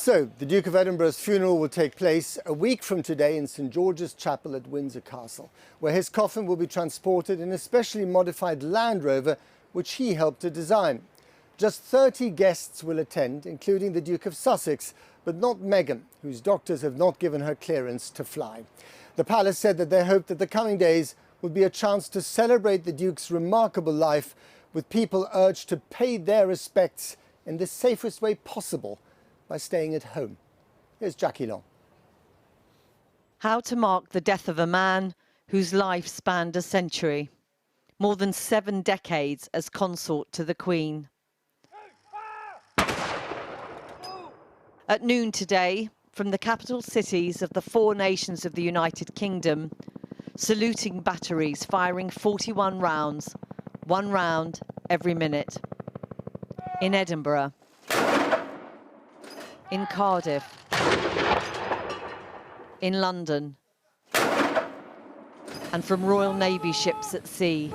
So, the Duke of Edinburgh's funeral will take place a week from today in St George's Chapel at Windsor Castle, where his coffin will be transported in a specially modified Land Rover, which he helped to design. Just 30 guests will attend, including the Duke of Sussex, but not Meghan, whose doctors have not given her clearance to fly. The palace said that they hope that the coming days will be a chance to celebrate the Duke's remarkable life, with people urged to pay their respects in the safest way possible by staying at home. Here's Jackie Long. How to mark the death of a man whose life spanned a century, more than 7 decades as consort to the Queen. At noon today, from the capital cities of the 4 nations of the United Kingdom, saluting batteries firing 41 rounds, 1 round every minute. In Edinburgh, in Cardiff, in London, and from Royal Navy ships at sea.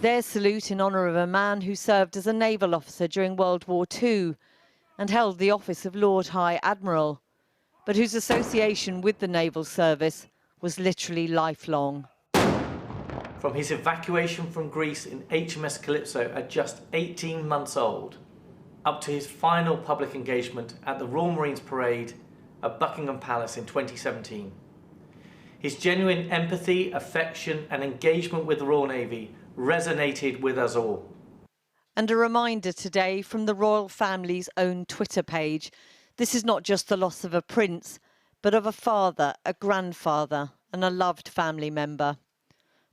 Their salute in honour of a man who served as a naval officer during World War II and held the office of Lord High Admiral, but whose association with the naval service was literally lifelong. From his evacuation from Greece in HMS Calypso at just 18 months old, up to his final public engagement at the Royal Marines Parade at Buckingham Palace in 2017. His genuine empathy, affection and engagement with the Royal Navy resonated with us all. And a reminder today from the royal family's own Twitter page, this is not just the loss of a prince, but of a father, a grandfather and a loved family member.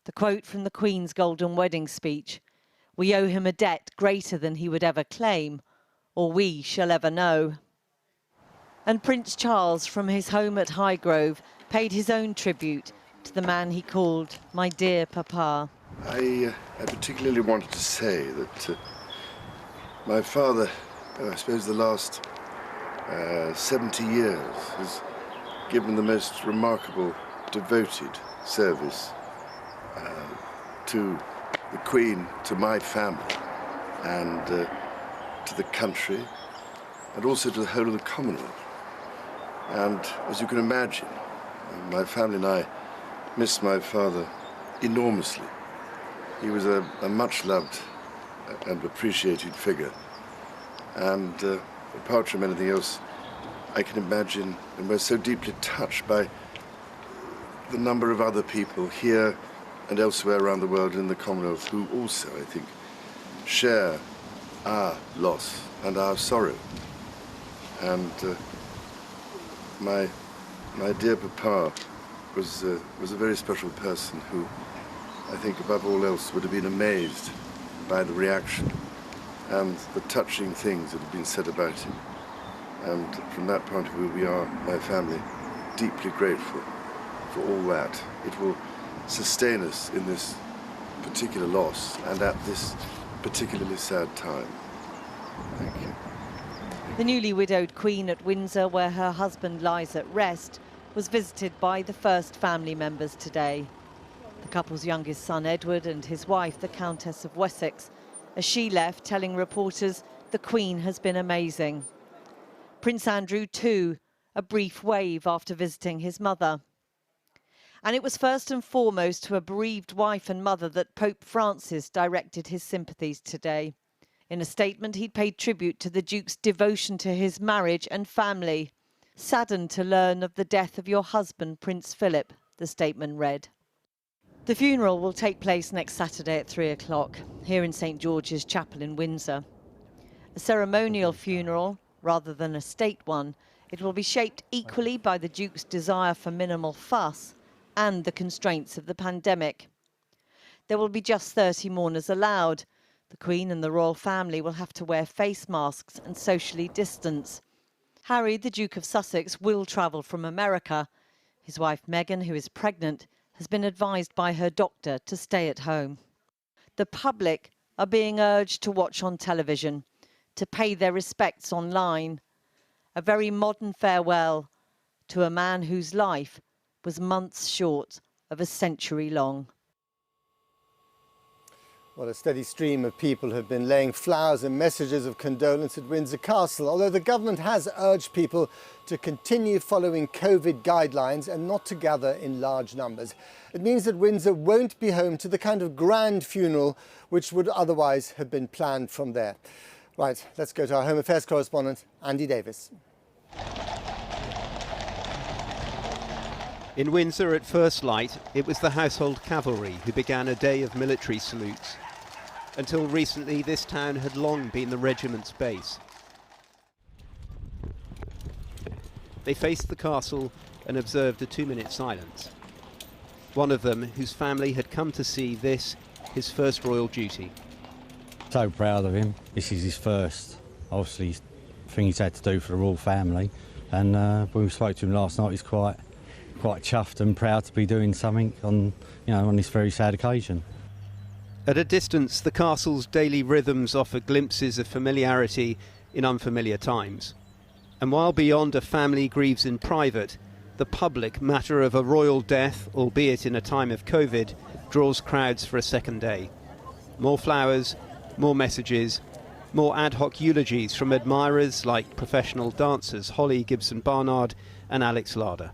The quote from the Queen's Golden Wedding speech, "We owe him a debt greater than he would ever claim, or we shall ever know." And Prince Charles, from his home at Highgrove, paid his own tribute to the man he called my dear papa. I particularly wanted to say that my father, I suppose the last 70 years, has given the most remarkable, devoted service to the Queen, to my family, and to the country, and also to the whole of the Commonwealth. And as you can imagine, my family and I miss my father enormously. He was a much-loved and appreciated figure. And apart from anything else, I can imagine, and we're so deeply touched by the number of other people here and elsewhere around the world in the Commonwealth who also, I think, share our loss and our sorrow. And my dear papa was a very special person who, I think above all else, would have been amazed by the reaction and the touching things that have been said about him. And from that point of view, we are, my family, deeply grateful for all that. It will sustain us in this particular loss and at this particularly sad time. Thank you. The newly widowed Queen at Windsor, where her husband lies at rest, was visited by the first family members today. The couple's youngest son, Edward, and his wife, the Countess of Wessex, as she left, telling reporters the Queen has been amazing. Prince Andrew, too, a brief wave after visiting his mother. And it was first and foremost to a bereaved wife and mother that Pope Francis directed his sympathies today. In a statement, he paid tribute to the Duke's devotion to his marriage and family. "Saddened to learn of the death of your husband, Prince Philip," the statement read. The funeral will take place next Saturday at 3 o'clock, here in St George's Chapel in Windsor. A ceremonial funeral, rather than a state one, it will be shaped equally by the Duke's desire for minimal fuss and the constraints of the pandemic. There will be just 30 mourners allowed. The Queen and the royal family will have to wear face masks and socially distance. Harry, the Duke of Sussex, will travel from America. His wife Meghan, who is pregnant, has been advised by her doctor to stay at home. The public are being urged to watch on television, to pay their respects online. A very modern farewell to a man whose life was months short of a century long. Well, a steady stream of people have been laying flowers and messages of condolence at Windsor Castle, although the government has urged people to continue following COVID guidelines and not to gather in large numbers. It means that Windsor won't be home to the kind of grand funeral which would otherwise have been planned from there. Right, let's go to our Home Affairs correspondent, Andy Davis. In Windsor at first light, it was the household cavalry who began a day of military salutes. Until recently, this town had long been the regiment's base. They faced the castle and observed a 2-minute silence. One of them, whose family had come to see this, his first royal duty. So proud of him. This is his first, obviously, thing he's had to do for the royal family. And when we spoke to him last night, he's quite chuffed and proud to be doing something on this very sad occasion. At a distance, the castle's daily rhythms offer glimpses of familiarity in unfamiliar times. And while beyond a family grieves in private, the public matter of a royal death, albeit in a time of COVID, draws crowds for a second day. More flowers, more messages, more ad hoc eulogies from admirers like professional dancers Holly Gibson-Barnard and Alex Larder.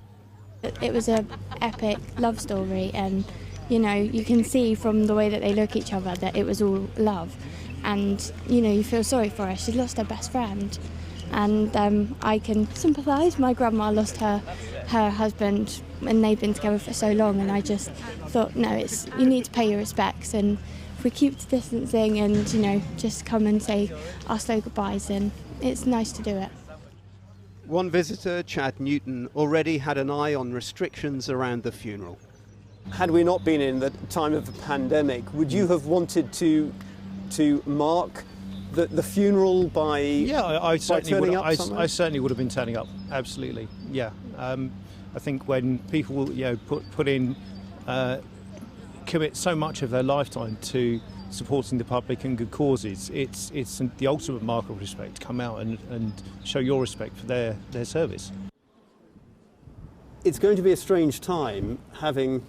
It was an epic love story, and you can see from the way that they look at each other that it was all love. And you feel sorry for her. She's lost her best friend, and I can sympathise. My grandma lost her husband, and they've been together for so long, and I just thought, no, you need to pay your respects, and if we keep distancing and just come and say our slow goodbyes, then it's nice to do it. One visitor, Chad Newton, already had an eye on restrictions around the funeral. Had we not been in the time of the pandemic, would you have wanted to mark the funeral by I certainly turning would. up somewhere? I certainly would have been turning up. Absolutely, yeah. I think when people commit so much of their lifetime to supporting the public and good causes, it's the ultimate mark of respect to come out and show your respect for their service. It's going to be a strange time having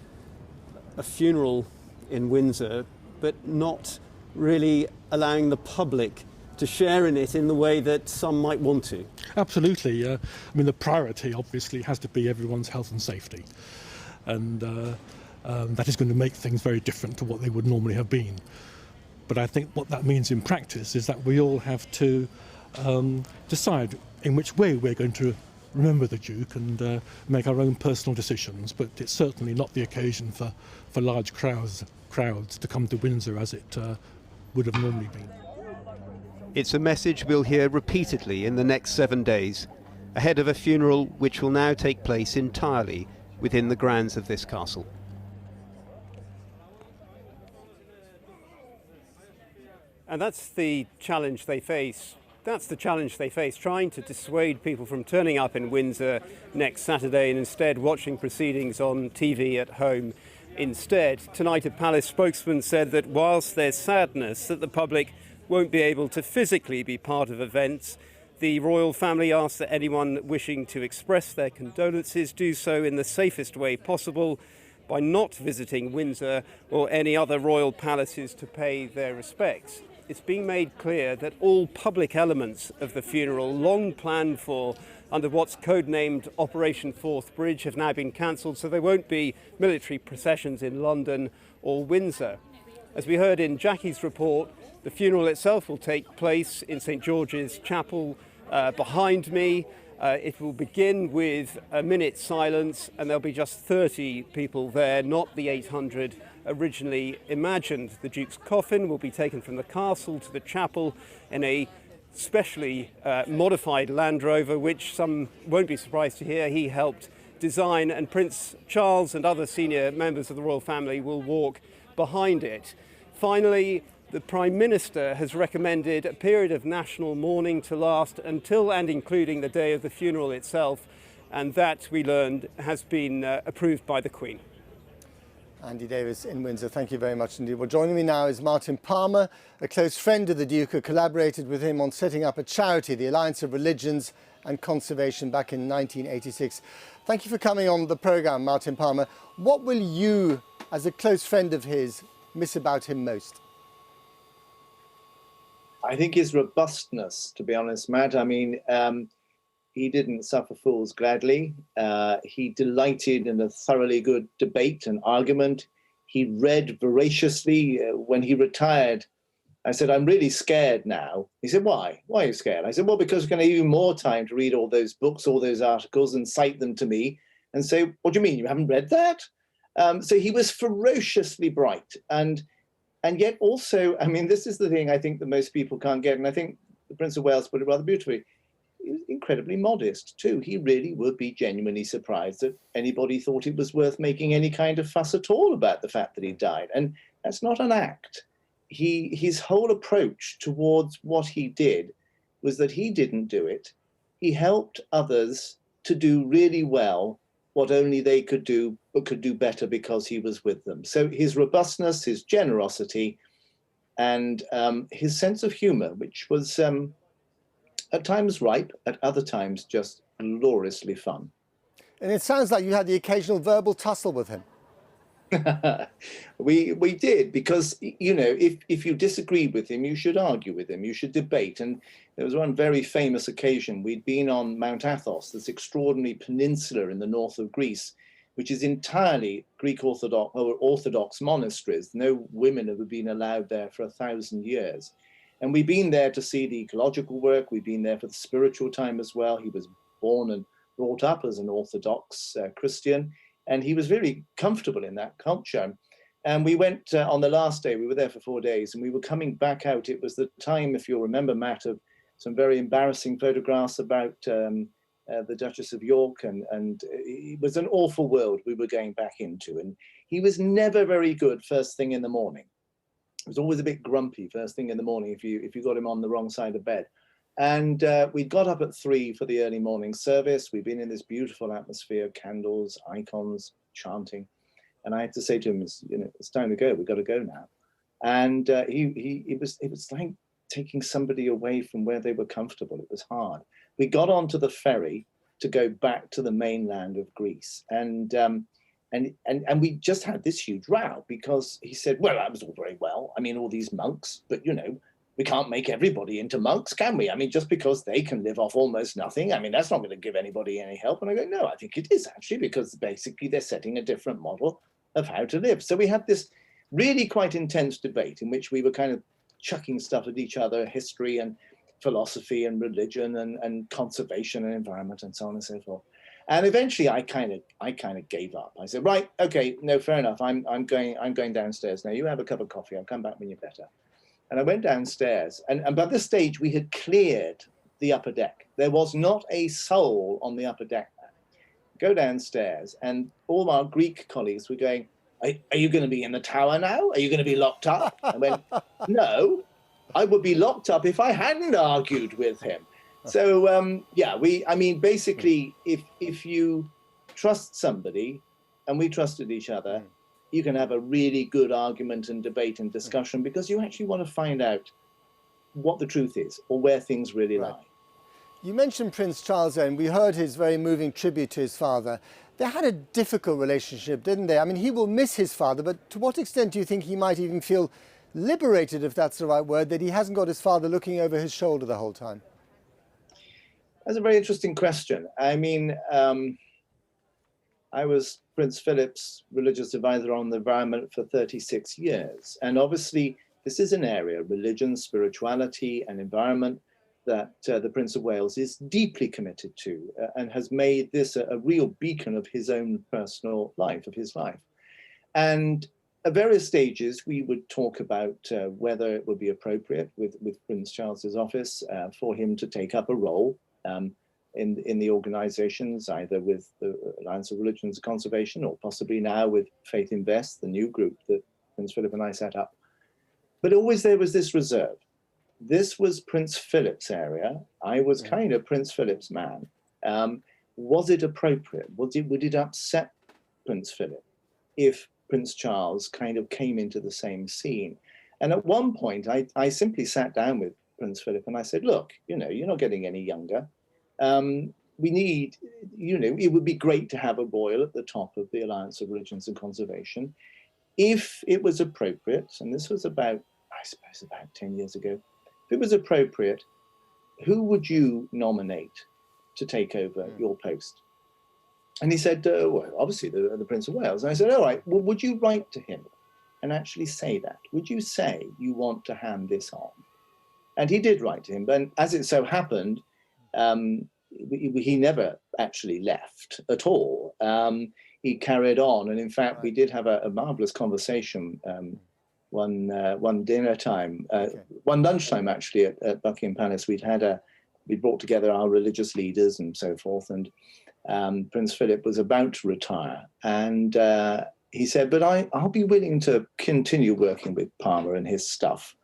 a funeral in Windsor, but not really allowing the public to share in it in the way that some might want to. Absolutely. The priority obviously has to be everyone's health and safety, and that is going to make things very different to what they would normally have been. But I think what that means in practice is that we all have to decide in which way we're going to remember the Duke and make our own personal decisions. But it's certainly not the occasion for large crowds to come to Windsor as it would have normally been. It's a message we'll hear repeatedly in the next 7 days, ahead of a funeral which will now take place entirely within the grounds of this castle. And that's the challenge they face. Trying to dissuade people from turning up in Windsor next Saturday and instead watching proceedings on TV at home instead. Tonight, a palace spokesman said that whilst there's sadness that the public won't be able to physically be part of events, the royal family asks that anyone wishing to express their condolences do so in the safest way possible by not visiting Windsor or any other royal palaces to pay their respects. It's being made clear that all public elements of the funeral, long planned for under what's codenamed Operation Forth Bridge, have now been cancelled, so there won't be military processions in London or Windsor. As we heard in Jackie's report, the funeral itself will take place in St George's Chapel behind me. It will begin with a minute's silence, and there'll be just 30 people there, not the 800 originally imagined. The Duke's coffin will be taken from the castle to the chapel in a specially modified Land Rover, which some won't be surprised to hear he helped design, and Prince Charles and other senior members of the royal family will walk behind it. Finally, the Prime Minister has recommended a period of national mourning to last until and including the day of the funeral itself, and that, we learned, has been approved by the Queen. Andy Davis in Windsor, thank you very much indeed. Well, joining me now is Martin Palmer, a close friend of the Duke who collaborated with him on setting up a charity, the Alliance of Religions and Conservation, back in 1986. Thank you for coming on the programme, Martin Palmer. What will you, as a close friend of his, miss about him most? I think his robustness, to be honest, Matt. I mean, he didn't suffer fools gladly. He delighted in a thoroughly good debate and argument. He read voraciously. When he retired, I said, I'm really scared now. He said, why? Why are you scared? I said, well, because we're going to give you more time to read all those books, all those articles, and cite them to me and say, what do you mean? You haven't read that? So he was ferociously bright. And yet also, I mean, this is the thing I think that most people can't get. And I think the Prince of Wales put it rather beautifully. He was incredibly modest too. He really would be genuinely surprised that anybody thought it was worth making any kind of fuss at all about the fact that he died. And that's not an act. His whole approach towards what he did was that he didn't do it. He helped others to do really well what only they could do, but could do better because he was with them. So his robustness, his generosity, and his sense of humor, which was at times ripe, at other times just gloriously fun. And it sounds like you had the occasional verbal tussle with him. We did, because, you know, if you disagreed with him, you should argue with him, you should debate. And there was one very famous occasion. We'd been on Mount Athos, this extraordinary peninsula in the north of Greece, which is entirely Greek Orthodox monasteries. No women have been allowed there for 1,000 years. And we've been there to see the ecological work. We've been there for the spiritual time as well. He was born and brought up as an Orthodox Christian. And he was very comfortable in that culture. And we went on the last day, we were there for 4 days, and we were coming back out. It was the time, if you'll remember, Matt, of some very embarrassing photographs about the Duchess of York. And it was an awful world we were going back into. And he was never very good first thing in the morning. He was always a bit grumpy first thing in the morning if you got him on the wrong side of bed. And we got up at 3 for the early morning service. We've been in this beautiful atmosphere, candles, icons, chanting. And I had to say to him, you know, it's time to go. We've got to go now. And it was like taking somebody away from where they were comfortable. It was hard. We got onto the ferry to go back to the mainland of Greece. And we just had this huge row because he said, well, that was all very well. I mean, all these monks, but, you know, we can't make everybody into monks, can we? I mean, just because they can live off almost nothing, I mean, that's not going to give anybody any help. And I go, no, I think it is actually, because basically they're setting a different model of how to live. So we had this really quite intense debate in which we were kind of chucking stuff at each other, history and philosophy and religion and conservation and environment and so on and so forth. And eventually I kind of gave up. I said, right, okay, no, fair enough. I'm going downstairs now. You have a cup of coffee. I'll come back when you're better. And I went downstairs, and by this stage we had cleared the upper deck. There was not a soul on the upper deck. Go downstairs, and all our Greek colleagues were going, are you going to be in the tower now? Are you going to be locked up? I went, no, I would be locked up if I hadn't argued with him. So, yeah, I mean, basically, if you trust somebody, and we trusted each other, you can have a really good argument and debate and discussion, because you actually want to find out what the truth is or where things really lie. You mentioned Prince Charles, and we heard his very moving tribute to his father. They had a difficult relationship, didn't they? I mean, he will miss his father, but to what extent do you think he might even feel liberated, if that's the right word, that he hasn't got his father looking over his shoulder the whole time? That's a very interesting question. I mean, I was Prince Philip's religious advisor on the environment for 36 years. And obviously, this is an area, religion, spirituality, and environment, that the Prince of Wales is deeply committed to and has made this a real beacon of his own personal life, of his life. And at various stages, we would talk about whether it would be appropriate with Prince Charles's office for him to take up a role in the organizations, either with the Alliance of Religions and Conservation or possibly now with Faith Invest, the new group that Prince Philip and I set up. But always there was this reserve. This was Prince Philip's area. I was kind of Prince Philip's man. Was it appropriate? Would it upset Prince Philip if Prince Charles kind of came into the same scene? And at one point, I simply sat down with Prince Philip and I said, look, you know, you're not getting any younger. We need, you know, it would be great to have a royal at the top of the Alliance of Religions and Conservation. If it was appropriate, and this was about, I suppose, about 10 years ago, if it was appropriate, who would you nominate to take over your post? And he said, well, obviously the Prince of Wales. And I said, all right, well, would you write to him and actually say that? Would you say you want to hand this on? And he did write to him. And as it so happened, he never actually left at all. He carried on. And in fact, we did have a marvelous conversation one dinner time, one lunchtime actually at Buckingham Palace. We brought together our religious leaders and so forth. And Prince Philip was about to retire. And he said, but I'll be willing to continue working with Palmer and his stuff.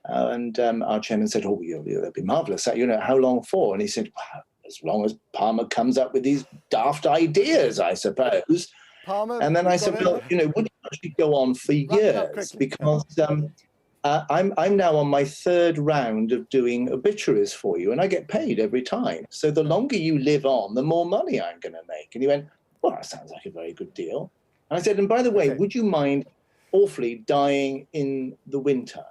And our chairman said, oh, that'd be marvellous. How long for? And he said, well, as long as Palmer comes up with these daft ideas, I suppose. Palmer, and then I said, well, would you actually go on for years? Because I'm now on my third round of doing obituaries for you, and I get paid every time. So the longer you live on, the more money I'm going to make. And he went, well, that sounds like a very good deal. And I said, and by the way, would you mind awfully dying in the winter?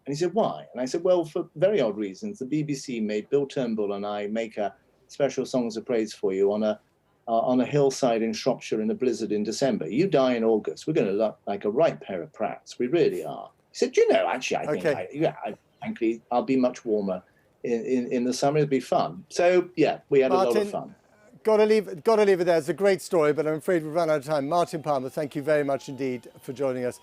And he said, why? And I said, well, for very odd reasons. The BBC made Bill Turnbull and I make a special Songs of Praise for you on a hillside in Shropshire in a blizzard in December. You die in August. We're going to look like a right pair of prats. We really are. He said, actually, I think, frankly, I'll be much warmer in the summer. It'll be fun. So, yeah, we had a lot of fun. Got to leave it there. It's a great story, but I'm afraid we've run out of time. Martin Palmer, thank you very much indeed for joining us.